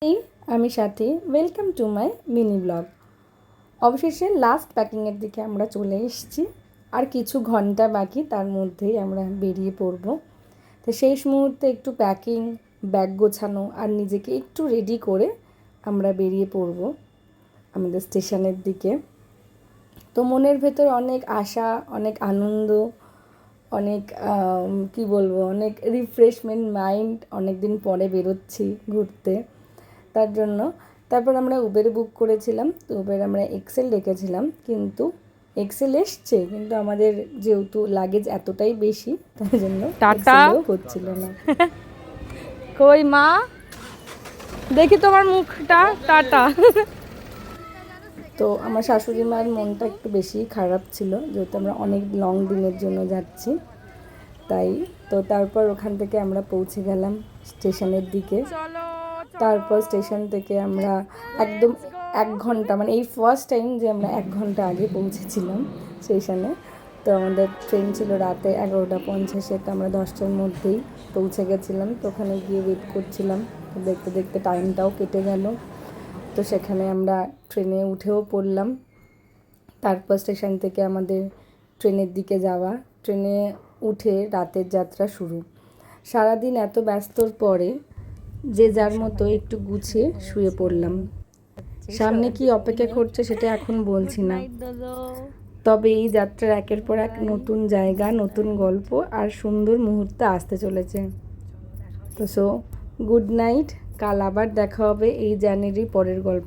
এই আমি সাথী, welcome to my mini blog. অবশেষে লাস্ট প্যাকিংয়ের দিকে আমরা চলে এসেছি। আর কিছু ঘন্টা বাকি, তার মধ্যেই আমরা বেরিয়ে পড়ব। তো শেষ মুহূর্তে একটু প্যাকিং, ব্যাগ গোছানো আর নিজেকে একটু রেডি করে আমরা বেরিয়ে পড়ব আমাদের স্টেশনের দিকে। তো মনের ভেতর অনেক আশা, অনেক আনন্দ, অনেক কি বলবো, অনেক রিফ্রেশমেন্ট মাইন্ড। অনেক দিন পরে বেরোচ্ছি ঘুরতে, তার জন্য। তারপর আমরা উবের বুক করেছিলাম। তো উবের আমরা এক্সেল ডেকেছিলাম, কিন্তু এক্সেল এসছে, কিন্তু আমাদের যেহেতু লাগেজ এতটাই বেশি, তার জন্য এক্সেলও হচ্ছিল না। কই মা, দেখি তোমার মুখটা। টাটা। তো আমার শাশুড়ি মায়ের মনটা একটু বেশি খারাপ ছিল, যেহেতু আমরা অনেক লং দিনের জন্য যাচ্ছি, তাই। তো তারপর ওখান থেকে আমরা পৌঁছে গেলাম স্টেশনের দিকে। তারপর স্টেশন থেকে আমরা একদম 1 ঘন্টা, মানে এই ফার্স্ট টাইম যে আমরা 1 ঘন্টা আগে পৌঁছেছিলাম স্টেশনে। তো আমাদের ট্রেন ছিল রাতে 11:50, তো আমরা 10টার মধ্যেই পৌঁছে গেছিলাম। তো ওখানে গিয়ে ওয়েট করছিলাম, দেখতে দেখতে টাইমটাও কেটে গেল। তো সেখানে আমরা ট্রেনে উঠেও পড়লাম। তারপর স্টেশন থেকে আমাদের ট্রেনের দিকে যাওয়া, ট্রেনে উঠে রাতের যাত্রা শুরু। সারাদিন এত ব্যস্তর পরে যে যার মতো একটু গুছিয়ে শুয়ে পড়লাম। সামনে কি অপেক্ষা করছে সেটা এখন বলছি না, তবে এই যাত্রার একের পর এক নতুন জায়গা, নতুন গল্প আর সুন্দর মুহূর্ত আসতে চলেছে। তো গুড নাইট। কাল আবার দেখা হবে এই জার্নিরই পরের গল্প।